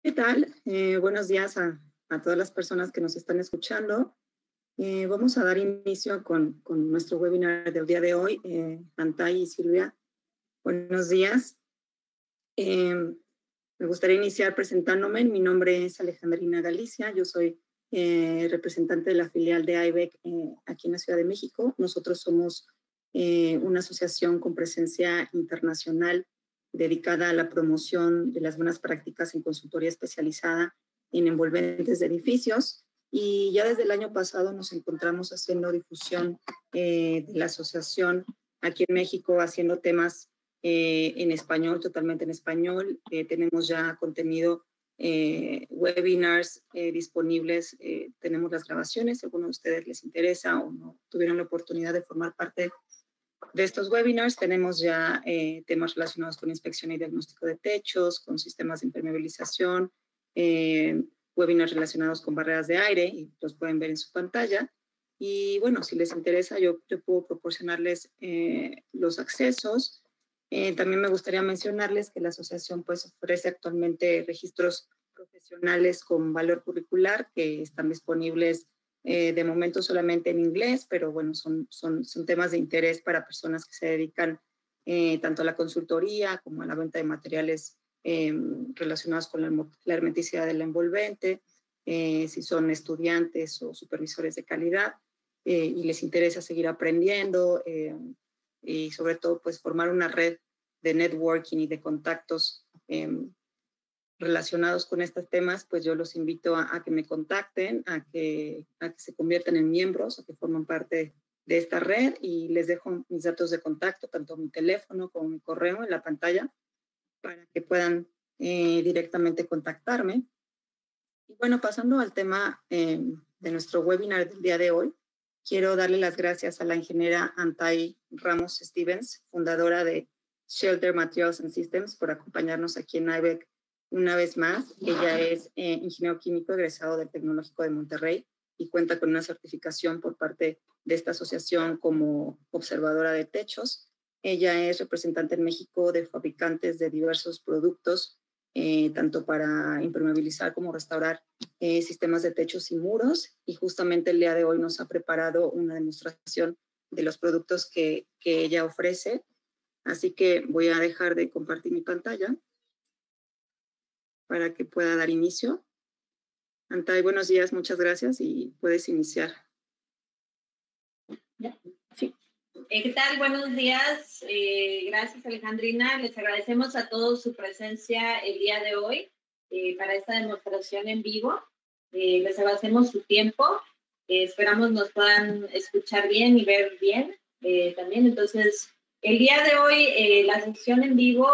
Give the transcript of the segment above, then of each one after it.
¿Qué tal? Buenos días a todas las personas que nos están escuchando. Vamos a dar inicio con nuestro webinar del día de hoy. Antay y Silvia, buenos días. Me gustaría iniciar presentándome. Mi nombre es Alejandrina Galicia. Yo soy representante de la filial de IBEC aquí en la Ciudad de México. Nosotros somos una asociación con presencia internacional dedicada a la promoción de las buenas prácticas en consultoría especializada en envolventes de edificios. Y ya desde el año pasado nos encontramos haciendo difusión de la asociación aquí en México, haciendo temas en español, totalmente en español. Tenemos ya contenido, webinars disponibles. Tenemos las grabaciones, si a alguno de ustedes les interesa o no tuvieron la oportunidad de formar parte de estos webinars. Tenemos ya temas relacionados con inspección y diagnóstico de techos, con sistemas de impermeabilización, webinars relacionados con barreras de aire, y los pueden ver en su pantalla. Y bueno, si les interesa, yo puedo proporcionarles los accesos. También me gustaría mencionarles que la asociación pues ofrece actualmente registros profesionales con valor curricular que están disponibles de momento solamente en inglés, pero bueno, son temas de interés para personas que se dedican tanto a la consultoría como a la venta de materiales relacionados con la hermeticidad del envolvente, si son estudiantes o supervisores de calidad y les interesa seguir aprendiendo y sobre todo pues formar una red de networking y de contactos relacionados con estos temas, pues yo los invito a que me contacten, a que se conviertan en miembros, a que formen parte de esta red, y les dejo mis datos de contacto, tanto mi teléfono como mi correo en la pantalla, para que puedan directamente contactarme. Y bueno, pasando al tema de nuestro webinar del día de hoy, quiero darle las gracias a la ingeniera Antay Ramos Stevens, fundadora de Shelter Materials and Systems, por acompañarnos aquí en IBEC una vez más. Ella es ingeniero químico egresado del Tecnológico de Monterrey y cuenta con una certificación por parte de esta asociación como observadora de techos. Ella es representante en México de fabricantes de diversos productos, tanto para impermeabilizar como restaurar sistemas de techos y muros, y justamente el día de hoy nos ha preparado una demostración de los productos que ella ofrece. Así que voy a dejar de compartir mi pantalla para que pueda dar inicio. Antay, buenos días, muchas gracias y puedes iniciar. Sí. ¿Qué tal? Buenos días. Gracias, Alejandrina. Les agradecemos a todos su presencia el día de hoy para esta demostración en vivo. Les agradecemos su tiempo. Esperamos nos puedan escuchar bien y ver bien también. Entonces, el día de hoy, la sesión en vivo,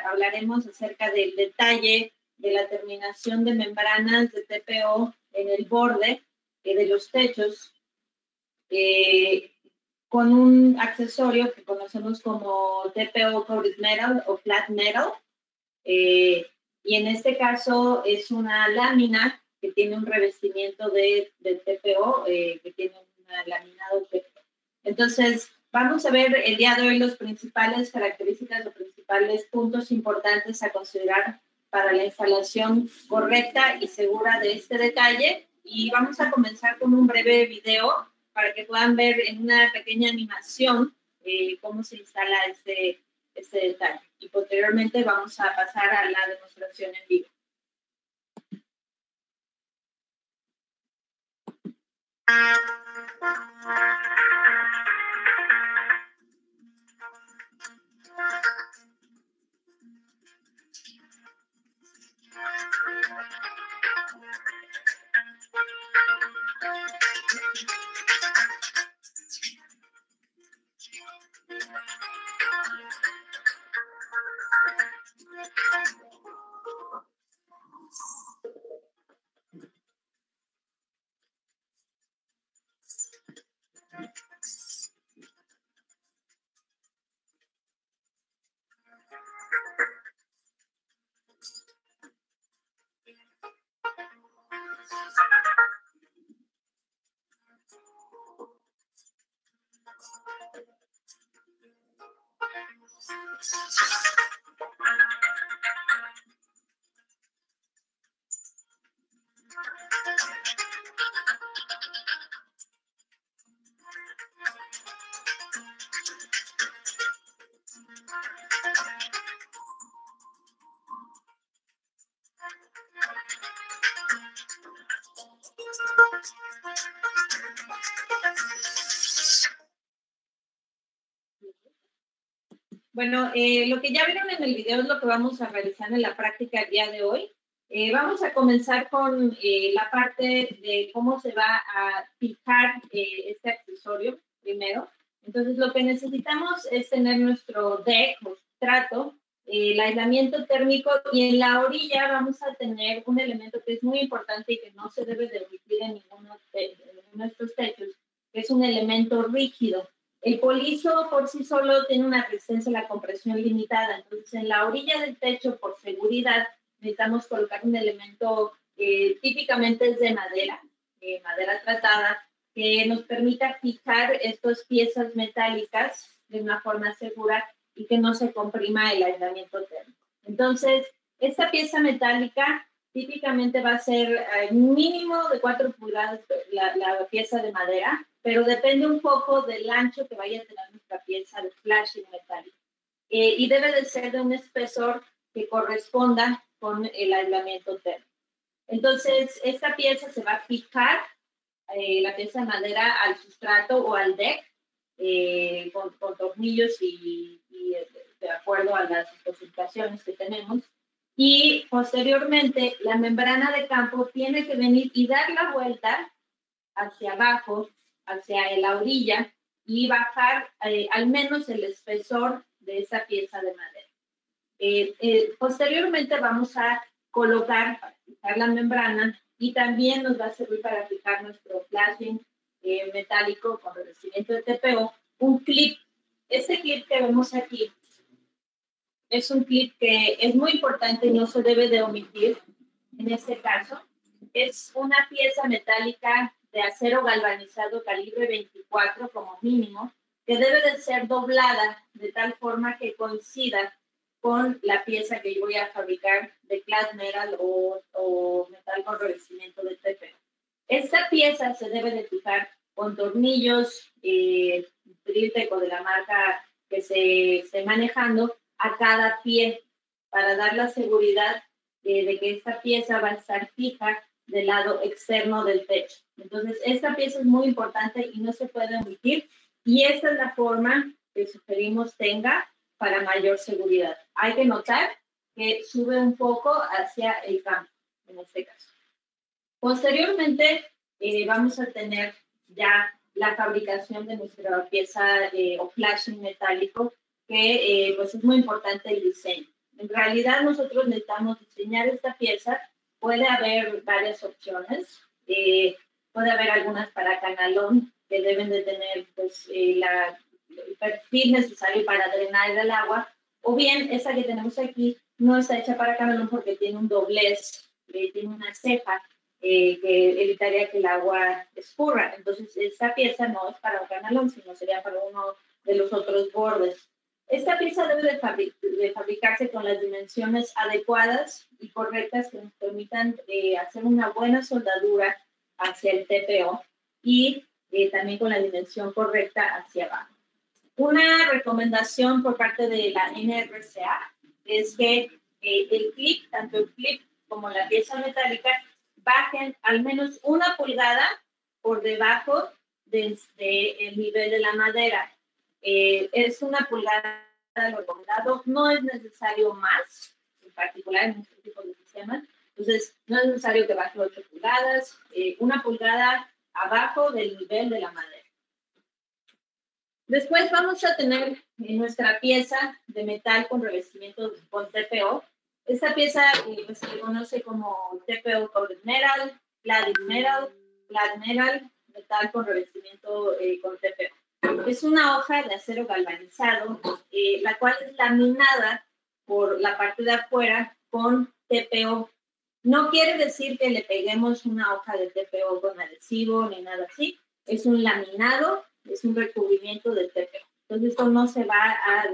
hablaremos acerca del detalle de la terminación de membranas de TPO en el borde de los techos, con un accesorio que conocemos como TPO Coated Metal o Flat Metal. Y en este caso es una lámina que tiene un revestimiento de TPO, que tiene un laminado TPO. Entonces, vamos a ver el día de hoy las principales características o principales puntos importantes a considerar para la instalación correcta y segura de este detalle. Y vamos a comenzar con un breve video para que puedan ver en una pequeña animación cómo se instala este detalle. Y posteriormente vamos a pasar a la demostración en vivo. Bueno, lo que ya vieron en el video es lo que vamos a realizar en la práctica el día de hoy. Vamos a comenzar con la parte de cómo se va a fijar este accesorio primero. Entonces, lo que necesitamos es tener nuestro deck o sustrato, el aislamiento térmico, y en la orilla vamos a tener un elemento que es muy importante y que no se debe de omitir en ninguno de nuestros techos, que es un elemento rígido. El polizo por sí solo tiene una resistencia a la compresión limitada, entonces en la orilla del techo, por seguridad, necesitamos colocar un elemento típicamente es de madera, madera tratada, que nos permita fijar estas piezas metálicas de una forma segura y que no se comprima el aislamiento térmico. Entonces, esta pieza metálica típicamente va a ser mínimo de 4 pulgadas la pieza de madera, pero depende un poco del ancho que vaya a tener nuestra pieza de flashing metálico. Y debe de ser de un espesor que corresponda con el aislamiento térmico. Entonces, esta pieza se va a fijar, la pieza de madera, al sustrato o al deck, con tornillos y de acuerdo a las especificaciones que tenemos. Y posteriormente, la membrana de campo tiene que venir y dar la vuelta hacia abajo, hacia la orilla, y bajar al menos el espesor de esa pieza de madera. Posteriormente vamos a colocar, para fijar la membrana, y también nos va a servir para fijar nuestro flashing metálico con revestimiento de TPO, un clip. Este clip que vemos aquí es un clip que es muy importante y no se debe de omitir en este caso. Es una pieza metálica de acero galvanizado calibre 24 como mínimo, que debe de ser doblada de tal forma que coincida con la pieza que yo voy a fabricar de clad metal o metal con revestimiento de TPO. Esta pieza se debe de fijar con tornillos Triltec de la marca que se esté manejando a cada pie para dar la seguridad de que esta pieza va a estar fija del lado externo del techo. Entonces, esta pieza es muy importante y no se puede omitir, y esta es la forma que sugerimos tenga para mayor seguridad. Hay que notar que sube un poco hacia el campo, en este caso. Posteriormente, vamos a tener ya la fabricación de nuestra pieza o flashing metálico, que pues es muy importante el diseño. En realidad, nosotros necesitamos diseñar esta pieza. Puede haber varias opciones. Puede haber algunas para canalón, que deben de tener pues, el perfil necesario para drenar el agua, o bien esa que tenemos aquí no está hecha para canalón porque tiene un doblez, tiene una ceja que evitaría que el agua escurra. Entonces, esta pieza no es para un canalón, sino sería para uno de los otros bordes. Esta pieza debe de fabricarse con las dimensiones adecuadas y correctas que nos permitan hacer una buena soldadura hacia el TPO y también con la dimensión correcta hacia abajo. Una recomendación por parte de la NRCA es que el clip, tanto el clip como la pieza metálica, bajen al menos 1 pulgada por debajo del nivel de la madera. Es 1 pulgada lo recomendado, no es necesario más, en particular en este tipo de sistemas. Entonces, no es necesario que baje 8 pulgadas, 1 pulgada abajo del nivel de la madera. Después vamos a tener nuestra pieza de metal con revestimiento con TPO. Esta pieza pues, se conoce como TPO Coated Metal, Cladding Metal, Flat Metal, metal con revestimiento con TPO. Es una hoja de acero galvanizado, la cual es laminada por la parte de afuera con TPO. No quiere decir que le peguemos una hoja de TPO con adhesivo ni nada así. Es un laminado, es un recubrimiento de TPO. Entonces, esto no se va a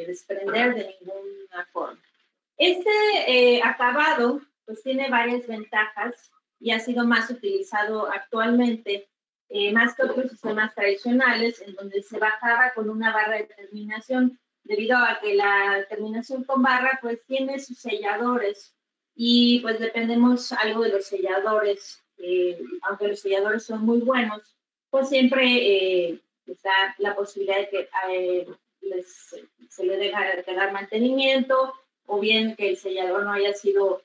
desprender de ninguna forma. Este acabado pues tiene varias ventajas y ha sido más utilizado actualmente, más que otros sistemas tradicionales, en donde se bajaba con una barra de terminación, debido a que la terminación con barra pues tiene sus selladores y pues dependemos algo de los selladores, aunque los selladores son muy buenos, pues siempre está la posibilidad de que se le deja de dar mantenimiento, o bien que el sellador no haya sido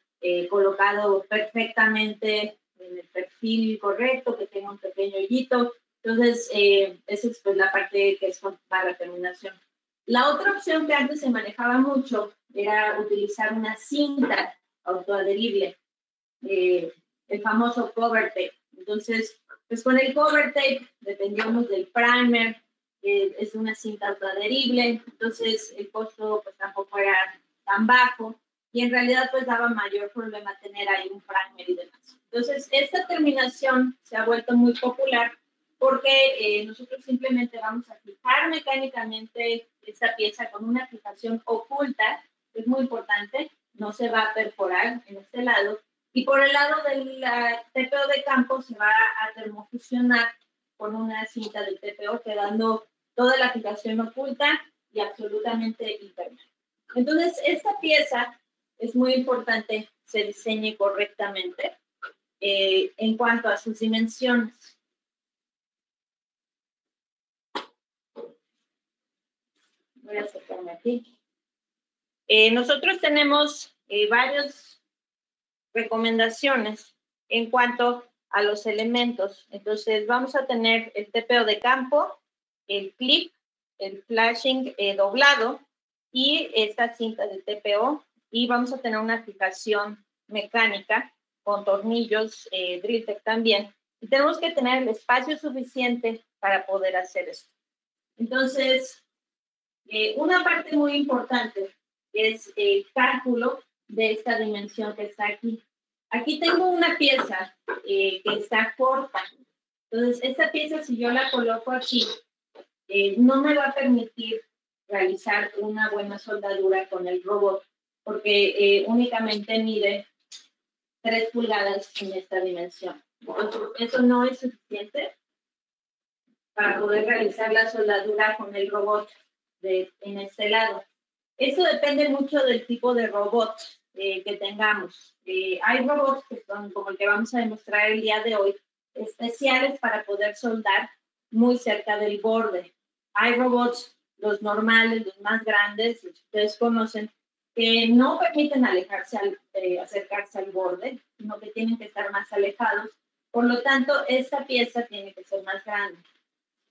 colocado perfectamente en el perfil correcto, que tenga un pequeño hoyito. Entonces, esa es pues la parte que es para la terminación. La otra opción que antes se manejaba mucho era utilizar una cinta autoadherible, el famoso cover tape. Entonces, pues con el cover tape dependíamos del primer, es una cinta autoadherible, entonces el costo pues tampoco era tan bajo y en realidad pues daba mayor problema tener ahí un primer y demás. Entonces, esta terminación se ha vuelto muy popular porque nosotros simplemente vamos a fijar mecánicamente esta pieza con una fijación oculta, que es muy importante, no se va a perforar en este lado, y por el lado del TPO de campo se va a termofusionar con una cinta de TPO, quedando toda la fijación oculta y absolutamente impermeable. Entonces, esta pieza es muy importante se diseñe correctamente en cuanto a sus dimensiones. Voy a acercarme aquí. Nosotros tenemos varias recomendaciones en cuanto a los elementos. Entonces, vamos a tener el TPO de campo, el clip, el flashing doblado y esta cinta de TPO. Y vamos a tener una fijación mecánica con tornillos Drilltech también. Y tenemos que tener el espacio suficiente para poder hacer esto. Entonces, una parte muy importante es el cálculo de esta dimensión que está aquí. Aquí tengo una pieza que está corta. Entonces, esta pieza, si yo la coloco aquí, no me va a permitir realizar una buena soldadura con el robot, porque únicamente mide 3 pulgadas en esta dimensión. Entonces, eso no es suficiente para poder realizar la soldadura con el robot en este lado. Eso depende mucho del tipo de robot que tengamos. Hay robots que son, como el que vamos a demostrar el día de hoy, especiales para poder soldar muy cerca del borde. Hay robots, los normales, los más grandes, los que ustedes conocen, que no permiten acercarse al borde, sino que tienen que estar más alejados. Por lo tanto, esta pieza tiene que ser más grande.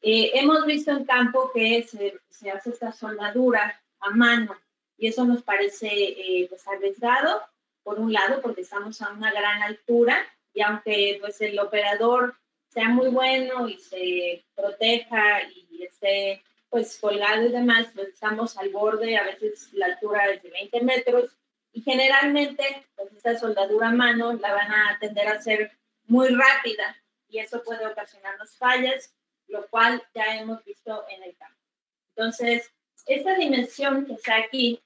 Hemos visto en campo que se hace esta soldadura a mano y eso nos parece pues arriesgado, por un lado, porque estamos a una gran altura y aunque pues el operador sea muy bueno y se proteja y esté pues colgado y demás, pues estamos al borde, a veces la altura es de 20 metros y generalmente pues esta soldadura a mano la van a tender a hacer muy rápida y eso puede ocasionarnos fallas, lo cual ya hemos visto en el campo. Entonces, esta dimensión que está aquí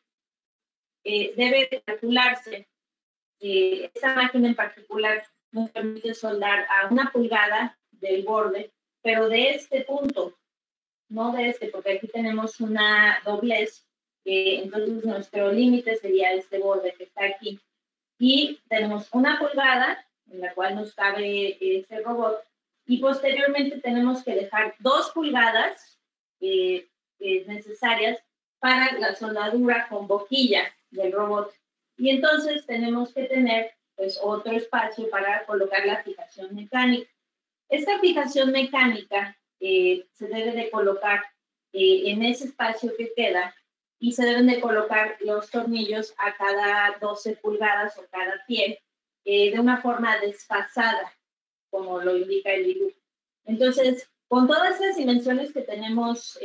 debe calcularse. Esta máquina en particular nos permite soldar a 1 pulgada del borde, pero de este punto, no de este, porque aquí tenemos una doblez, entonces nuestro límite sería este borde que está aquí. Y tenemos 1 pulgada en la cual nos cabe este robot, y posteriormente tenemos que dejar 2 pulgadas necesarias para la soldadura con boquilla del robot. Y entonces tenemos que tener pues otro espacio para colocar la fijación mecánica. Esta fijación mecánica se debe de colocar en ese espacio que queda y se deben de colocar los tornillos a cada 12 pulgadas o cada pie de una forma desfasada, como lo indica el dibujo. Entonces, con todas las dimensiones que tenemos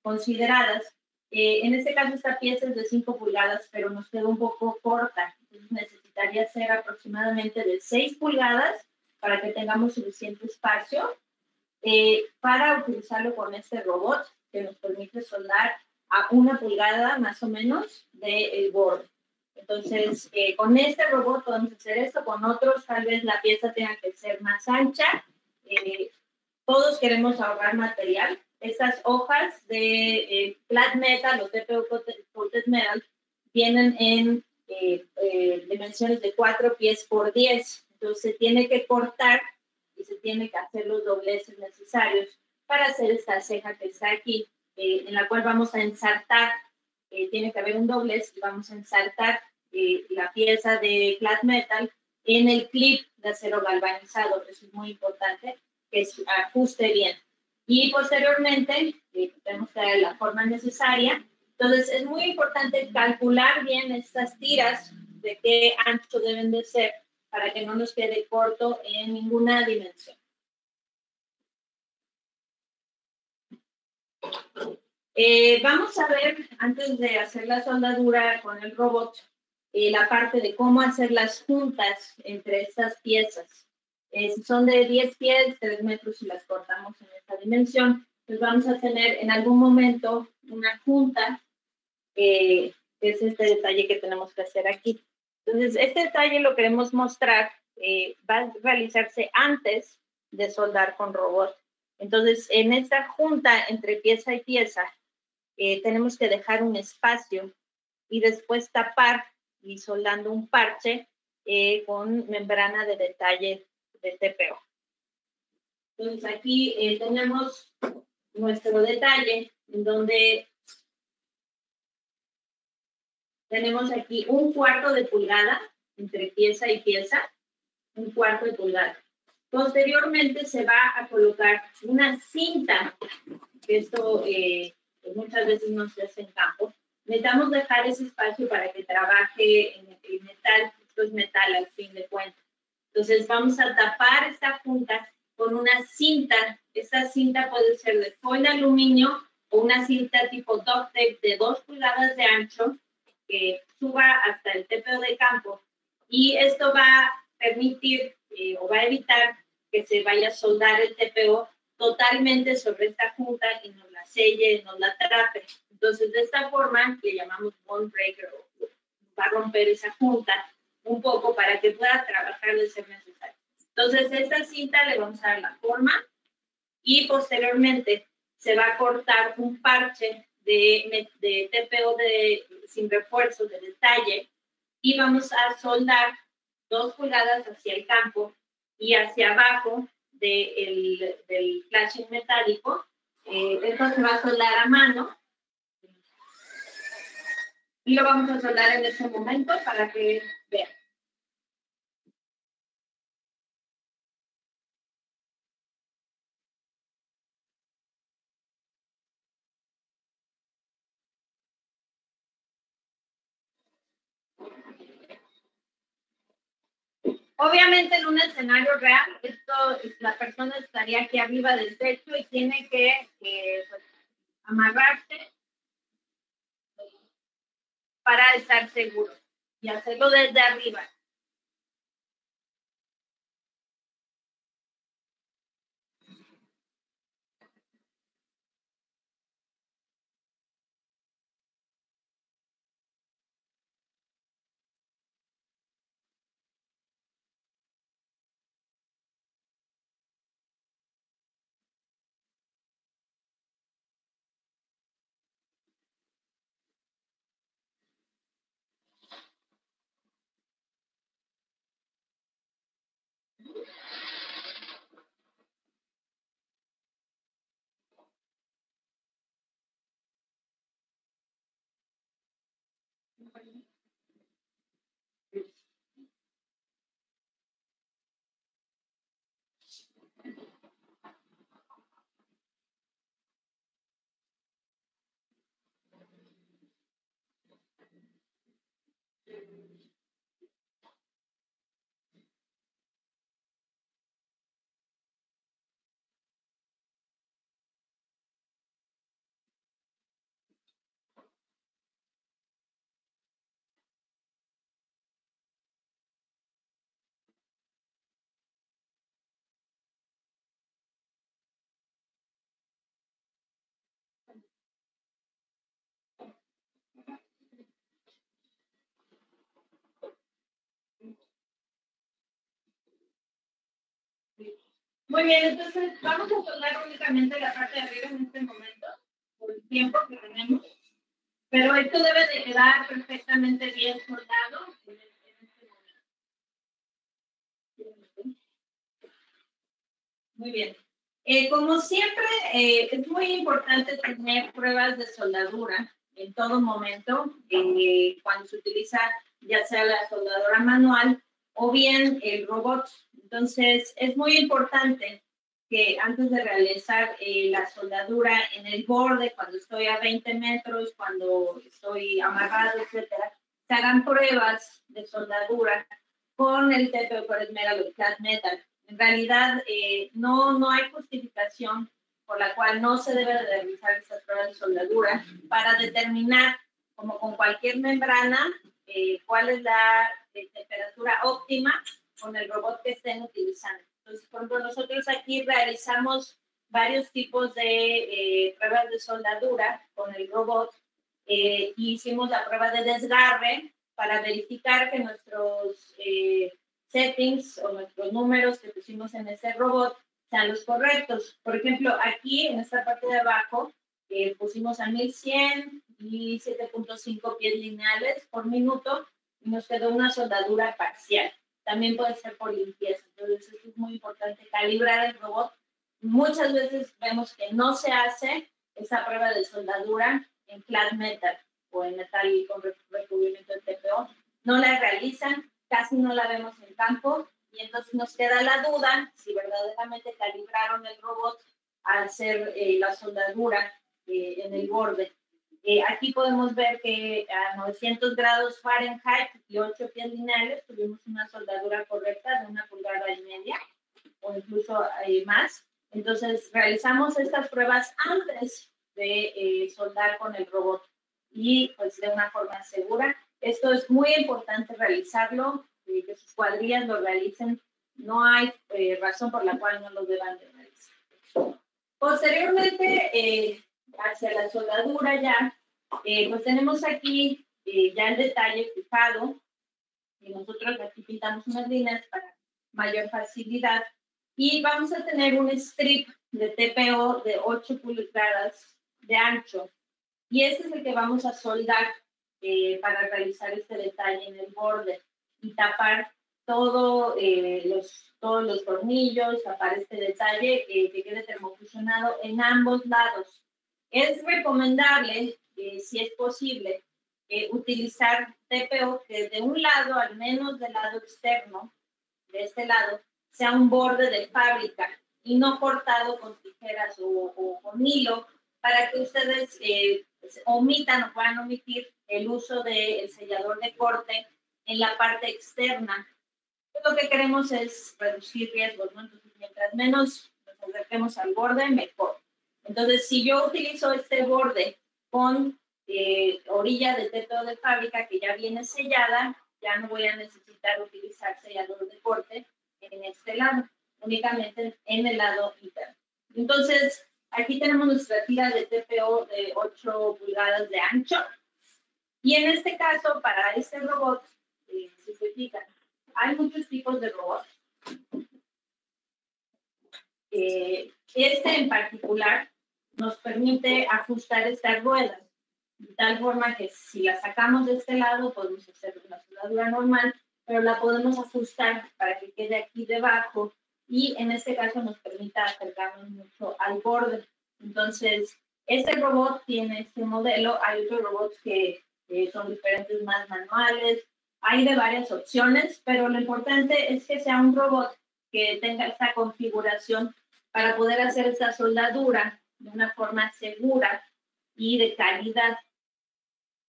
consideradas, en este caso esta pieza es de 5 pulgadas, pero nos queda un poco corta. Entonces necesitaría ser aproximadamente de 6 pulgadas para que tengamos suficiente espacio para utilizarlo con este robot que nos permite soldar a 1 pulgada más o menos del borde. Entonces, con este robot podemos hacer esto, con otros tal vez la pieza tenga que ser más ancha. Todos queremos ahorrar material. Estas hojas de flat metal o TPO coated metal vienen en dimensiones de 4 pies por 10. Entonces se tiene que cortar y se tiene que hacer los dobleces necesarios para hacer esta ceja que está aquí. en la cual vamos a ensartar, tiene que haber un doblez, y vamos a ensartar la pieza de flat metal en el clip de acero galvanizado. Eso es muy importante, que se ajuste bien. Y posteriormente, tenemos que dar la forma necesaria. Entonces, es muy importante calcular bien estas tiras de qué ancho deben de ser para que no nos quede corto en ninguna dimensión. Vamos a ver, antes de hacer la soldadura con el robot, la parte de cómo hacer las juntas entre estas piezas. Si son de 10 pies, 3 metros, y las cortamos en esta dimensión, pues vamos a tener en algún momento una junta, que es este detalle que tenemos que hacer aquí. Entonces, este detalle lo queremos mostrar, va a realizarse antes de soldar con robot. Entonces, en esta junta entre pieza y pieza, tenemos que dejar un espacio y después tapar y soldando un parche con membrana de detalle de TPO. Entonces, aquí tenemos nuestro detalle, en donde tenemos aquí 1/4 de pulgada entre pieza y pieza, 1/4 de pulgada. Posteriormente se va a colocar una cinta, que esto pues muchas veces no se hace en campo. Necesitamos dejar ese espacio para que trabaje en el metal. Esto es metal al fin de cuentas. Entonces vamos a tapar esta junta con una cinta. Esta cinta puede ser de foil de aluminio o una cinta tipo duct tape de 2 pulgadas de ancho, que suba hasta el TPO de campo, y esto va a permitir o va a evitar que se vaya a soldar el TPO totalmente sobre esta junta y nos la selle, nos la atrape. Entonces, de esta forma, que llamamos bond breaker, va a romper esa junta un poco para que pueda trabajar de ser necesario. Entonces, esta cinta le vamos a dar la forma y posteriormente se va a cortar un parche de TPO sin refuerzo de detalle, y vamos a soldar 2 pulgadas hacia el campo y hacia abajo del flashing metálico. Esto se va a soldar a mano y lo vamos a soldar en este momento para que vean. Obviamente en un escenario real, la persona estaría aquí arriba del techo y tiene que pues, amarrarse para estar seguro y hacerlo desde arriba. Muy bien, entonces vamos a soldar únicamente la parte de arriba en este momento, por el tiempo que tenemos, pero esto debe de quedar perfectamente bien soldado en este momento. Muy bien. Como siempre, es muy importante tener pruebas de soldadura en todo momento, cuando se utiliza ya sea la soldadora manual o bien el robot. Entonces, es muy importante que antes de realizar la soldadura en el borde, cuando estoy a 20 metros, cuando estoy amarrado, etcétera, se hagan pruebas de soldadura con el TPO Core Metal o Flat Metal. En realidad, no hay justificación por la cual no se debe de realizar estas pruebas de soldadura para determinar, como con cualquier membrana, cuál es la temperatura óptima con el robot que estén utilizando. Entonces, por ejemplo, nosotros aquí realizamos varios tipos de pruebas de soldadura con el robot. Hicimos la prueba de desgarre para verificar que nuestros settings o nuestros números que pusimos en ese robot sean los correctos. Por ejemplo, aquí en esta parte de abajo pusimos a 1100 y 7.5 pies lineales por minuto y nos quedó una soldadura parcial. También puede ser por limpieza. Entonces, es muy importante calibrar el robot. Muchas veces vemos que no se hace esa prueba de soldadura en flat metal o en metal con recubrimiento de TPO. No la realizan, casi no la vemos en campo y entonces nos queda la duda si verdaderamente calibraron el robot al hacer la soldadura en el borde. Aquí podemos ver que a 900 grados Fahrenheit y 8 pies lineales tuvimos una soldadura correcta de 1,5 pulgadas o incluso más. Entonces realizamos estas pruebas antes de soldar con el robot y pues de una forma segura. Esto es muy importante realizarlo, que sus cuadrillas lo realicen. No hay razón por la cual no lo deban de realizar. Posteriormente, hacia la soldadura ya, pues tenemos aquí ya el detalle fijado. Y nosotros aquí pintamos unas líneas para mayor facilidad. Y vamos a tener un strip de TPO de 8 pulgadas de ancho. Y este es el que vamos a soldar para realizar este detalle en el borde y tapar todos los tornillos, tapar este detalle que quede termofusionado en ambos lados. Es recomendable, si es posible, utilizar TPO que de un lado, al menos del lado externo, de este lado, sea un borde de fábrica y no cortado con tijeras o con hilo, para que ustedes omitan o puedan omitir el uso del sellador de corte en la parte externa. Lo que queremos es reducir riesgos, ¿no? Entonces, mientras menos nos acerquemos al borde, mejor. Entonces, si yo utilizo este borde con orilla de TPO de fábrica que ya viene sellada, ya no voy a necesitar utilizar sellador de corte en este lado, únicamente en el lado interno. Entonces, aquí tenemos nuestra tira de TPO de 8 pulgadas de ancho. Y en este caso, para este robot, si se fijan, hay muchos tipos de robots. Este en particular nos permite ajustar estas ruedas, de tal forma que si la sacamos de este lado, podemos hacer una soldadura normal, pero la podemos ajustar para que quede aquí debajo y en este caso nos permita acercarnos mucho al borde. Entonces, este robot tiene este modelo. Hay otros robots que son diferentes, más manuales. Hay de varias opciones, pero lo importante es que sea un robot que tenga esta configuración para poder hacer esta soldadura de una forma segura y de calidad.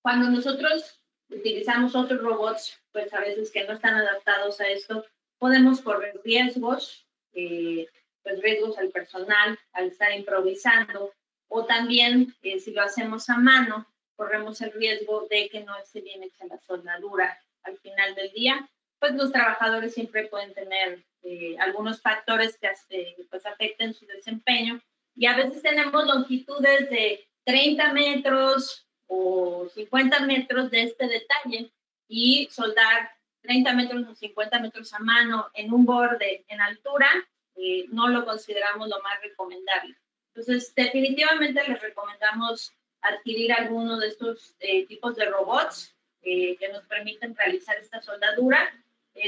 Cuando nosotros utilizamos otros robots, pues a veces que no están adaptados a esto, podemos correr riesgos, pues riesgos al personal, al estar improvisando, o también si lo hacemos a mano, corremos el riesgo de que no esté bien hecha la soldadura al final del día. Pues los trabajadores siempre pueden tener algunos factores que pues afecten su desempeño y a veces tenemos longitudes de 30 metros o 50 metros de este detalle y soldar 30 metros o 50 metros a mano en un borde en altura no lo consideramos lo más recomendable. Entonces, definitivamente les recomendamos adquirir alguno de estos tipos de robots que nos permiten realizar esta soldadura.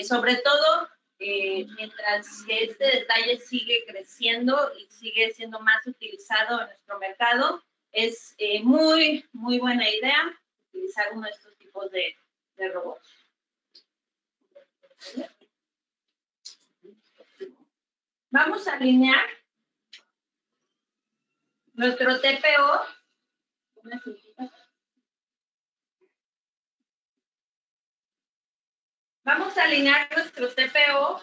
Sobre todo, mientras que este detalle sigue creciendo y sigue siendo más utilizado en nuestro mercado, es muy buena idea utilizar uno de estos tipos de robots. Vamos a alinear nuestro TPO. Vamos a alinear nuestro TPO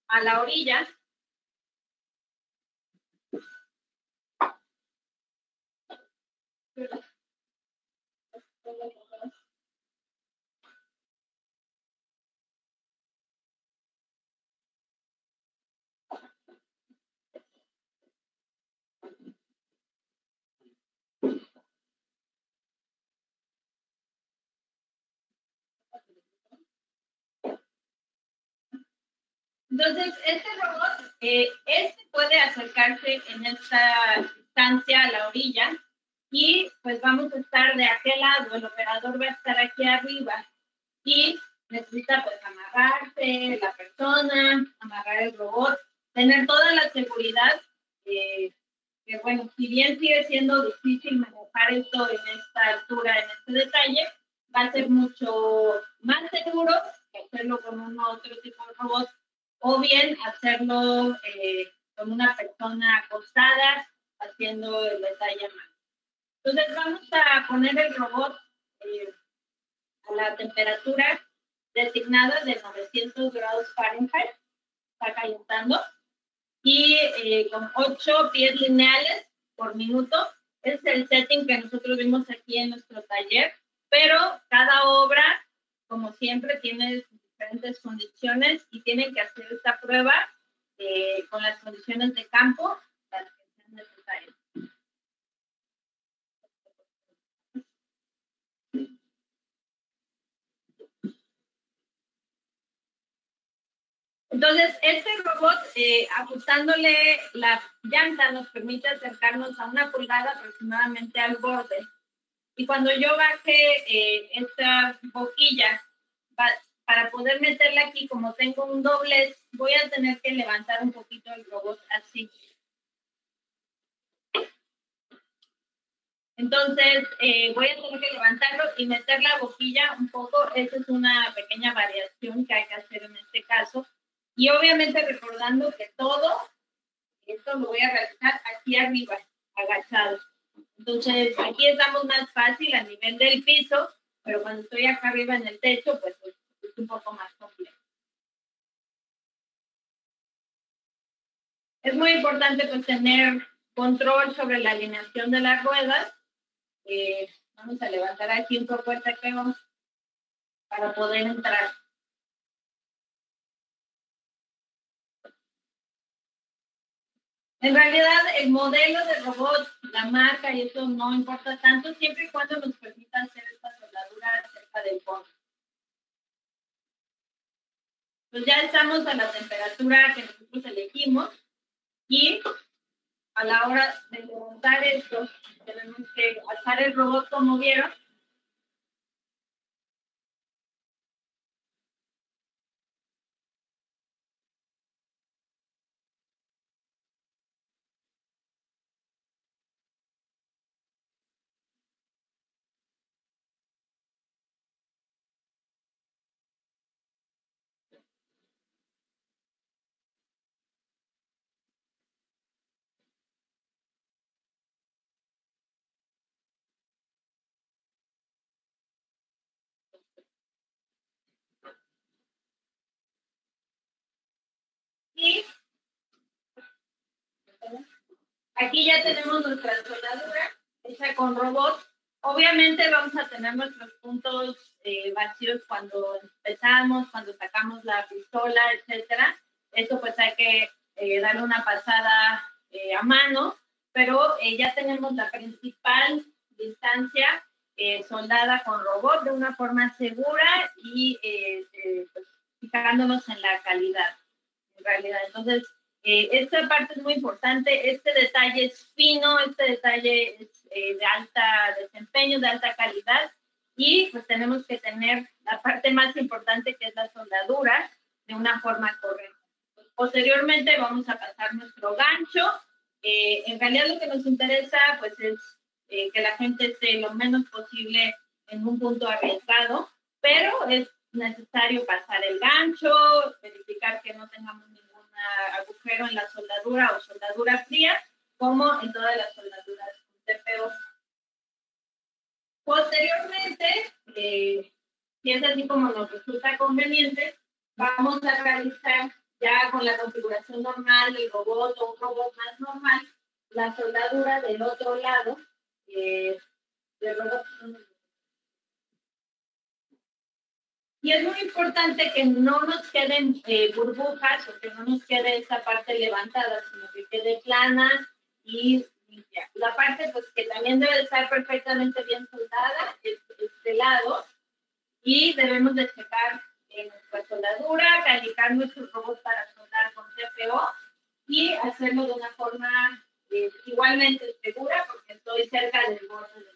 a la orilla. Entonces, este robot, puede acercarse en esta distancia a la orilla y pues vamos a estar de aquel lado, el operador va a estar aquí arriba y necesita pues amarrarse la persona, amarrar el robot, tener toda la seguridad, que bueno, si bien sigue siendo difícil manejar esto en esta altura, en este detalle, va a ser mucho más seguro que hacerlo con otro tipo de robot, o bien hacerlo con una persona acostada haciendo el detalle más. Entonces vamos a poner el robot a la temperatura designada de 900 grados Fahrenheit, está calentando, y con 8 pies lineales por minuto. Es el setting que nosotros vimos aquí en nuestro taller, pero cada obra, como siempre, tiene diferentes condiciones y tienen que hacer esta prueba con las condiciones de campo, las que sean necesarias. Entonces, este robot, ajustándole la llanta, nos permite acercarnos a 1 pulgada aproximadamente al borde. Y cuando yo baje esta boquilla, para poder meterla aquí, como tengo un doblez, voy a tener que levantar un poquito el robot así. Entonces, voy a tener que levantarlo y meter la boquilla un poco. Esa es una pequeña variación que hay que hacer en este caso. Y obviamente recordando que todo esto lo voy a realizar aquí arriba, agachado. Entonces, aquí estamos más fácil a nivel del piso, pero cuando estoy acá arriba en el techo, pues es un poco más complejo. Es muy importante pues tener control sobre la alineación de las ruedas. Vamos a levantar aquí un poco el TPO para poder entrar. En realidad, el modelo de robot, la marca y eso no importa tanto, siempre y cuando nos permita hacer esta soldadura cerca del fondo. Pues ya estamos a la temperatura que nosotros elegimos y a la hora de levantar esto, tenemos que alzar el robot como vieron. Y aquí ya tenemos nuestra soldadura hecha con robot. Obviamente vamos a tener nuestros puntos vacíos cuando empezamos, cuando sacamos la pistola, etcétera. Eso pues hay que darle una pasada a mano, pero ya tenemos la principal distancia soldada con robot de una forma segura y pues, fijándonos en la calidad, en realidad. Entonces, esta parte es muy importante, este detalle es fino, este detalle es de alta desempeño, de alta calidad, y pues tenemos que tener la parte más importante que es la soldadura de de una forma correcta. Pues, posteriormente vamos a pasar nuestro gancho. En realidad lo que nos interesa pues es que la gente esté lo menos posible en un punto arriesgado, pero es necesario pasar el gancho, verificar que no tengamos ningún agujero en la soldadura o soldadura fría, como en todas las soldaduras TPO. Posteriormente, si es así como nos resulta conveniente, vamos a realizar ya con la configuración normal del robot o un robot más normal, la soldadura del otro lado del robot. Y es muy importante que no nos queden burbujas o que no nos quede esta parte levantada, sino que quede plana y limpia. La parte pues que también debe estar perfectamente bien soldada es este lado, y debemos de checar nuestra soldadura, calificar nuestro robot para soldar con TPO y hacerlo de una forma igualmente segura, porque estoy cerca del borde del.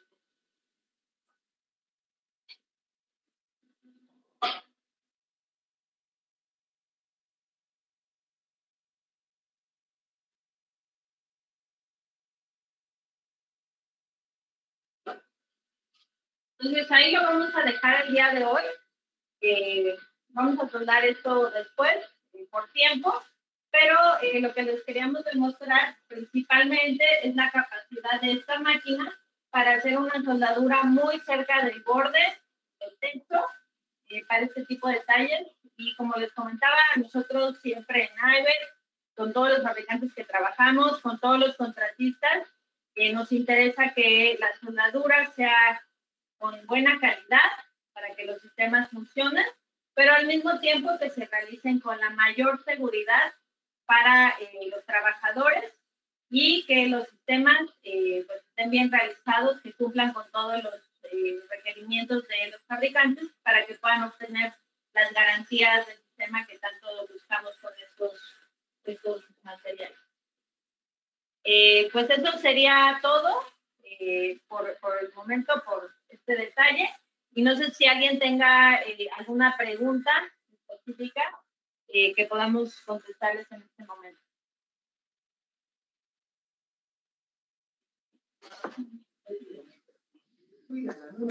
Entonces ahí lo vamos a dejar el día de hoy. Vamos a soldar esto después, por tiempo, pero lo que les queríamos demostrar principalmente es la capacidad de esta máquina para hacer una soldadura muy cerca del borde del techo para este tipo de detalles. Y como les comentaba, nosotros siempre en IBEX, con todos los fabricantes que trabajamos, con todos los contratistas, nos interesa que la soldadura sea con buena calidad para que los sistemas funcionen, pero al mismo tiempo que se realicen con la mayor seguridad para los trabajadores y que los sistemas pues estén bien realizados, que cumplan con todos los requerimientos de los fabricantes para que puedan obtener las garantías del sistema que tanto buscamos con estos materiales. Pues eso sería todo por el momento, por este detalle. Y no sé si alguien tenga alguna pregunta específica que podamos contestarles en este momento.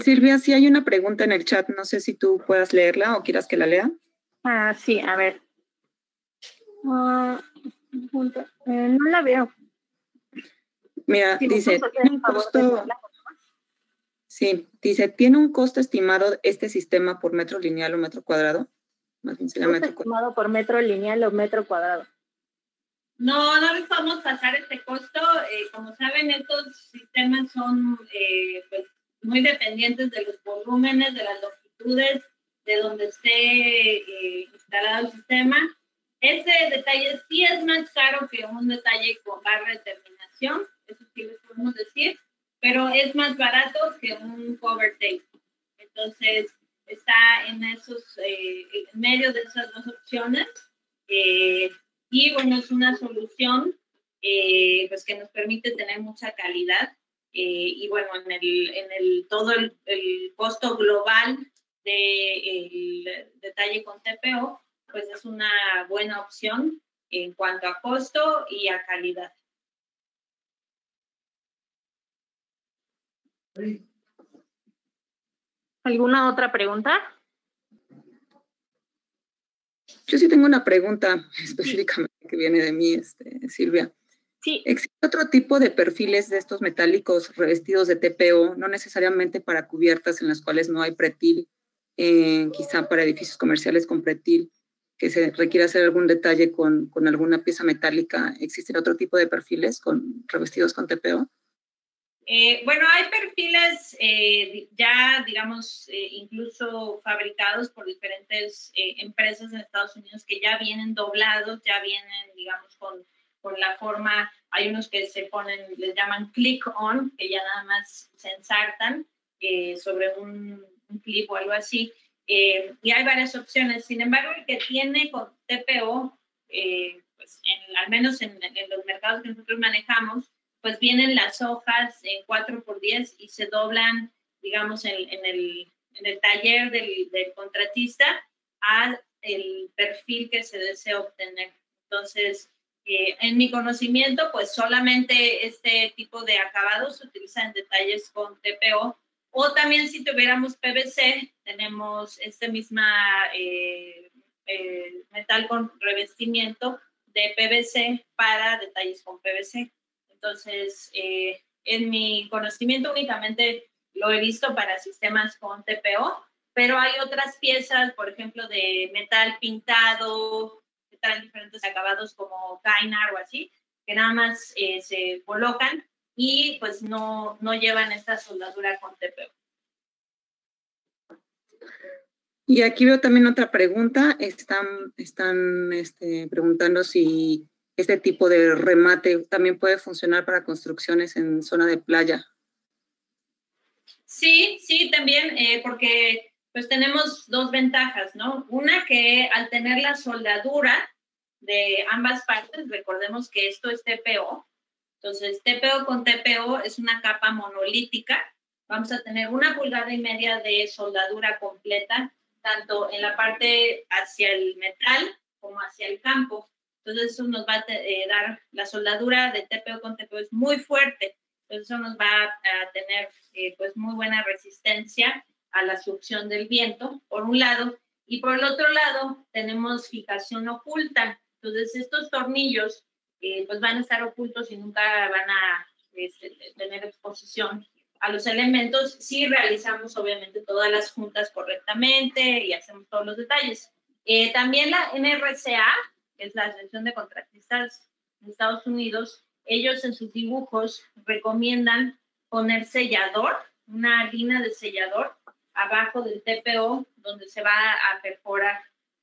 Silvia, sí hay una pregunta en el chat, no sé si tú puedas leerla o quieras que la lea. Sí, a ver. No la veo. Mira, dice, ¿tiene un costo? Sí, dice, ¿tiene un costo estimado este sistema por metro lineal o metro cuadrado? Más bien sería metro estimado por metro lineal o metro cuadrado. No les vamos a pasar este costo. Como saben, estos sistemas son pues, muy dependientes de los volúmenes, de las longitudes, de donde esté instalado el sistema. Ese detalle sí es más caro que un detalle con barra de terminación, eso sí les podemos decir, pero es más barato que un cover tape. Entonces, está en medio de esas dos opciones. Y bueno, es una solución pues que nos permite tener mucha calidad y bueno, en todo el costo global del detalle con TPO, pues es una buena opción en cuanto a costo y a calidad. ¿Alguna otra pregunta? Yo sí tengo una pregunta específicamente que viene de mí, Silvia. Sí. ¿Existe otro tipo de perfiles de estos metálicos revestidos de TPO, no necesariamente para cubiertas en las cuales no hay pretil, quizá para edificios comerciales con pretil, que se requiera hacer algún detalle con alguna pieza metálica? ¿Existen otro tipo de perfiles revestidos con TPO? Bueno, hay perfiles ya, digamos, incluso fabricados por diferentes empresas en Estados Unidos que ya vienen doblados, ya vienen, digamos, con la forma. Hay unos que se ponen, les llaman click-on, que ya nada más se ensartan sobre un clip o algo así. Y hay varias opciones. Sin embargo, el que tiene con TPO, pues al menos en los mercados que nosotros manejamos, pues vienen las hojas en 4x10 y se doblan, digamos, en el taller del contratista a el perfil que se desea obtener. Entonces, en mi conocimiento, pues solamente este tipo de acabados se utiliza en detalles con TPO, o también si tuviéramos PVC, tenemos este misma metal con revestimiento de PVC para detalles con PVC. Entonces, en mi conocimiento únicamente lo he visto para sistemas con TPO, pero hay otras piezas, por ejemplo, de metal pintado, que traen diferentes acabados como Kynar o así, que nada más se colocan y pues no llevan esta soldadura con TPO. Y aquí veo también otra pregunta. Están preguntando si este tipo de remate también puede funcionar para construcciones en zona de playa. Sí, también, porque pues tenemos dos ventajas, ¿no? Una, que al tener la soldadura de ambas partes, recordemos que esto es TPO, entonces TPO con TPO es una capa monolítica, vamos a tener 1,5 pulgadas de soldadura completa, tanto en la parte hacia el metal como hacia el campo. Entonces eso nos va a dar, la soldadura de TPO con TPO es muy fuerte, entonces eso nos va a tener pues muy buena resistencia a la succión del viento, por un lado, y por el otro lado tenemos fijación oculta. Entonces estos tornillos pues van a estar ocultos y nunca van a tener exposición a los elementos si realizamos obviamente todas las juntas correctamente y hacemos todos los detalles. También la NRCA, que es la Asociación de Contratistas de Estados Unidos, ellos en sus dibujos recomiendan poner sellador, una línea de sellador abajo del TPO donde se va a perforar.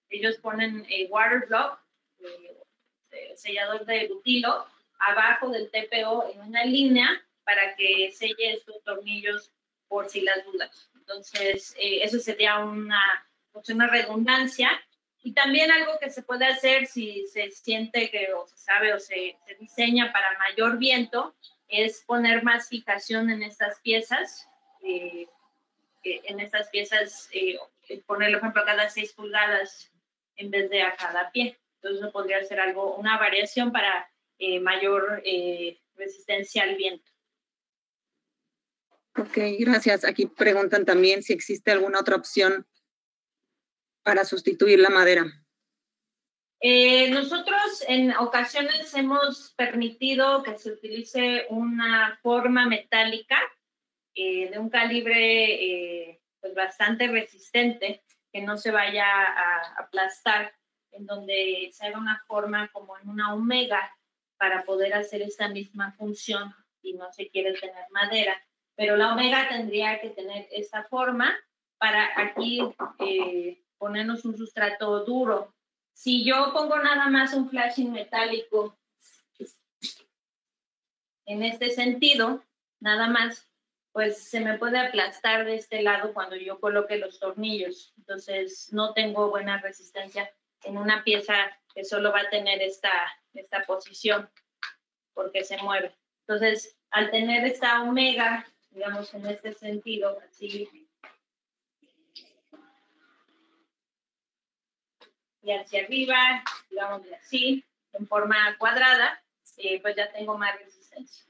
Ellos ponen water block, sellador de butilo, abajo del TPO en una línea para que selle estos tornillos por si las dudas. Entonces, eso sería una redundancia. Y también algo que se puede hacer si se siente que o se sabe o se diseña para mayor viento es poner más fijación en estas piezas. Poner, por ejemplo, a cada 6 pulgadas en vez de a cada pie. Entonces, eso podría ser una variación para mayor resistencia al viento. Ok, gracias. Aquí preguntan también si existe alguna otra opción para sustituir la madera. Nosotros en ocasiones hemos permitido que se utilice una forma metálica de un calibre pues bastante resistente, que no se vaya a aplastar, en donde se haga una forma como en una omega para poder hacer esta misma función y no se quiere tener madera. Pero la omega tendría que tener esta forma para aquí ponernos un sustrato duro. Si yo pongo nada más un flashing metálico en este sentido, nada más, pues se me puede aplastar de este lado cuando yo coloque los tornillos. Entonces no tengo buena resistencia en una pieza que solo va a tener esta posición porque se mueve. Entonces, al tener esta omega, digamos en este sentido, así, y hacia arriba, digamos así, en forma cuadrada, pues ya tengo más resistencia.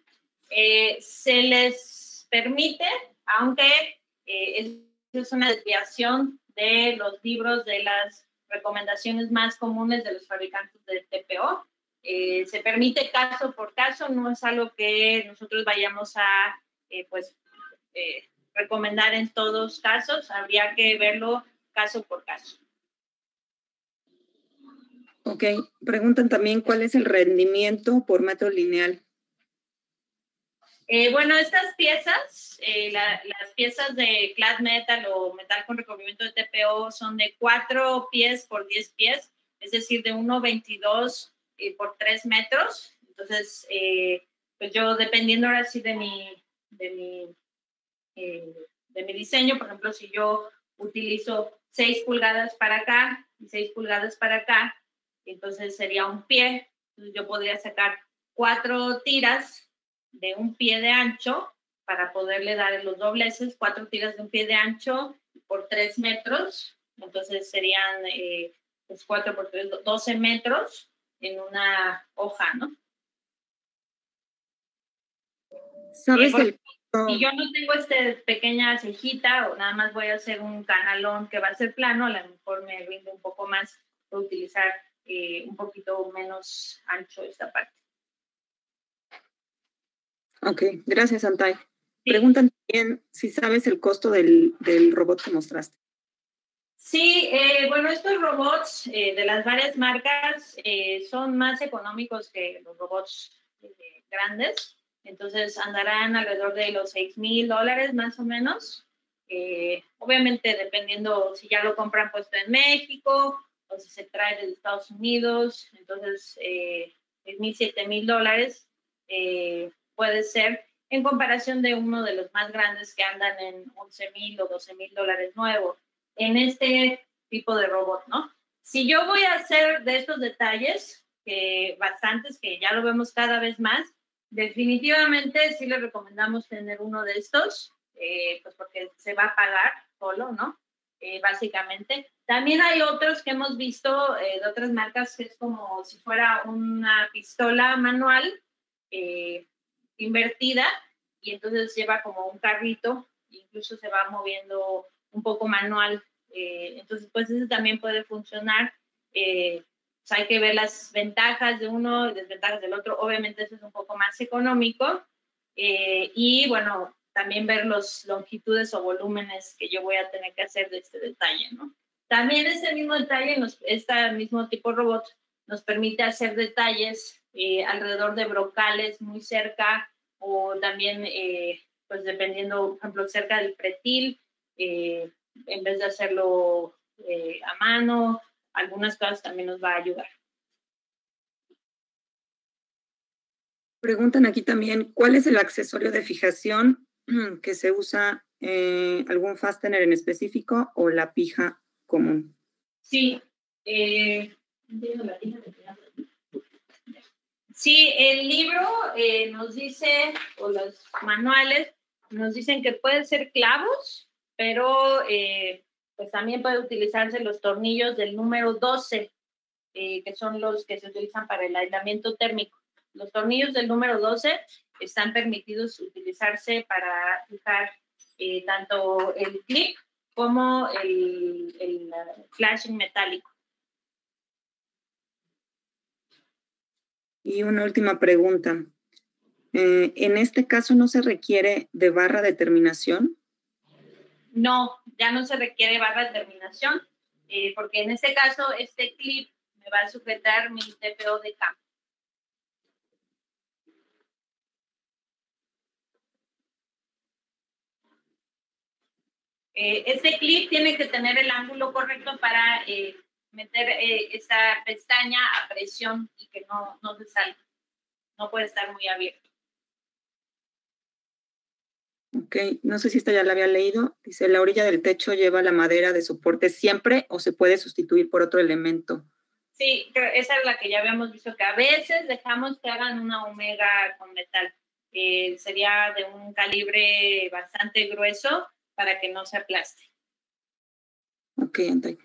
Se les permite, aunque es una desviación de los libros de las recomendaciones más comunes de los fabricantes de TPO, se permite caso por caso, no es algo que nosotros vayamos a recomendar en todos casos, habría que verlo caso por caso. Ok, preguntan también cuál es el rendimiento por metro lineal. Bueno, estas piezas, las piezas de clad metal o metal con recubrimiento de TPO son de 4 pies por 10 pies, es decir, de 1,22 por 3 metros. Entonces, pues yo dependiendo ahora sí de mi diseño, por ejemplo, si yo utilizo 6 pulgadas para acá y 6 pulgadas para acá, entonces sería un pie. Entonces yo podría sacar 4 tiras de un pie de ancho para poderle dar los dobleces, 4 tiras de un pie de ancho por 3 metros. Entonces serían pues 4 por 3, 12 metros en una hoja, ¿no? ¿Sabes si yo no tengo pequeña cejita o nada más voy a hacer un canalón que va a ser plano, a lo mejor me rinde un poco más por utilizar un poquito menos ancho esta parte. Ok, gracias, Antay. Sí. Preguntan también si sabes el costo del robot que mostraste. Sí, bueno, estos robots de las varias marcas son más económicos que los robots grandes, entonces andarán alrededor de los $6,000 más o menos. Obviamente dependiendo si ya lo compran puesto en México o si se trae de Estados Unidos, entonces $6,000, $7,000 puede ser en comparación de uno de los más grandes que andan en $11,000 o $12,000 nuevos en este tipo de robot, ¿no? Si yo voy a hacer de estos detalles, bastantes, que ya lo vemos cada vez más, definitivamente sí les recomendamos tener uno de estos, pues porque se va a pagar solo, ¿no? Básicamente. También hay otros que hemos visto de otras marcas que es como si fuera una pistola manual invertida y entonces lleva como un carrito, incluso se va moviendo un poco manual. Entonces, pues eso también puede funcionar. Pues hay que ver las ventajas de uno y desventajas del otro. Obviamente eso es un poco más económico. Y bueno, también ver las longitudes o volúmenes que yo voy a tener que hacer de este detalle, ¿no? También este mismo detalle, este mismo tipo de robot nos permite hacer detalles alrededor de brocales muy cerca o también, pues dependiendo, por ejemplo, cerca del pretil, en vez de hacerlo a mano, algunas cosas también nos va a ayudar. Preguntan aquí también, ¿cuál es el accesorio de fijación que se usa, algún fastener en específico o la pija común? Sí, sí, el libro nos dice, o los manuales nos dicen que pueden ser clavos, pero pues también puede utilizarse los tornillos del número 12, que son los que se utilizan para el aislamiento térmico. Los tornillos del número 12 están permitidos utilizarse para fijar tanto el clip como el flashing metálico. Y una última pregunta. ¿En este caso no se requiere de barra de terminación? No, ya no se requiere barra de terminación, porque en este caso este clip me va a sujetar mi TPO de campo. Este clip tiene que tener el ángulo correcto para meter esta pestaña a presión y que no se salga. No puede estar muy abierto. Ok, no sé si esta ya la había leído. Dice, ¿la orilla del techo lleva la madera de soporte siempre o se puede sustituir por otro elemento? Sí, esa es la que ya habíamos visto, que a veces dejamos que hagan una omega con metal. Sería de un calibre bastante grueso para que no se aplaste. Ok, Antay.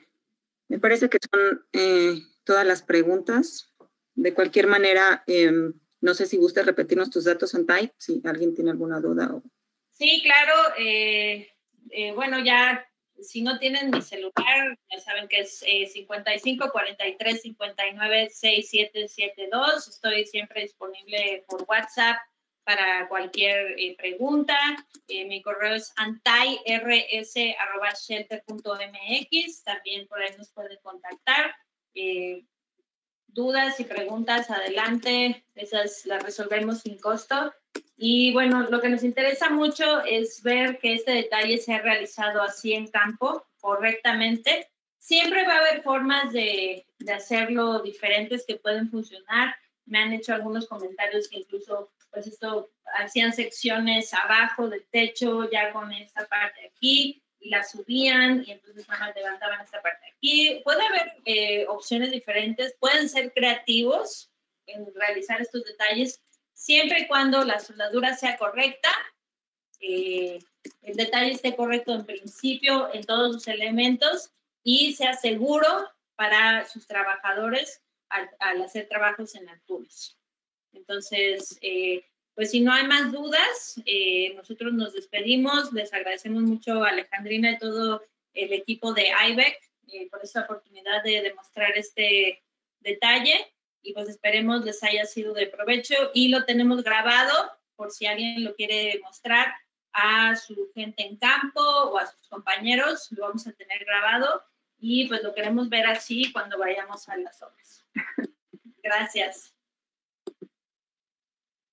Me parece que son todas las preguntas. De cualquier manera, no sé si gustas repetirnos tus datos, Antay, si alguien tiene alguna duda. Sí, claro. Bueno, ya si no tienen mi celular, ya saben que es 55 43 59 6772. Estoy siempre disponible por WhatsApp para cualquier pregunta. Mi correo es antayrs@shelter.mx. También por ahí nos pueden contactar. Dudas y preguntas, adelante. Esas las resolvemos sin costo. Y bueno, lo que nos interesa mucho es ver que este detalle se ha realizado así en campo, correctamente. Siempre va a haber formas de hacerlo diferentes que pueden funcionar. Me han hecho algunos comentarios que incluso, pues esto, hacían secciones abajo del techo, ya con esta parte aquí, y la subían, y entonces nada más levantaban esta parte aquí. Puede haber opciones diferentes, pueden ser creativos en realizar estos detalles, siempre y cuando la soldadura sea correcta, el detalle esté correcto en principio en todos sus elementos y sea seguro para sus trabajadores al hacer trabajos en Alturas. Entonces, pues si no hay más dudas, nosotros nos despedimos. Les agradecemos mucho a Alejandrina y todo el equipo de IBEC por esta oportunidad de demostrar este detalle, y pues esperemos les haya sido de provecho, y lo tenemos grabado por si alguien lo quiere mostrar a su gente en campo o a sus compañeros. Lo vamos a tener grabado y pues lo queremos ver así cuando vayamos a las obras. Gracias.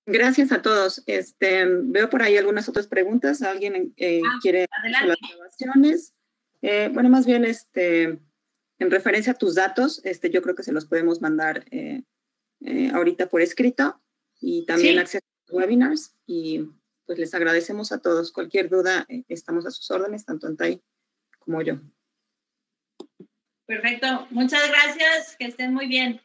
Gracias a todos. Veo por ahí algunas otras preguntas. ¿Alguien quiere hacer las grabaciones? Bueno, más bien en referencia a tus datos, yo creo que se los podemos mandar ahorita por escrito, y también sí, acceso a los webinars, y pues les agradecemos a todos. Cualquier duda, estamos a sus órdenes, tanto Antay como yo. Perfecto. Muchas gracias. Que estén muy bien.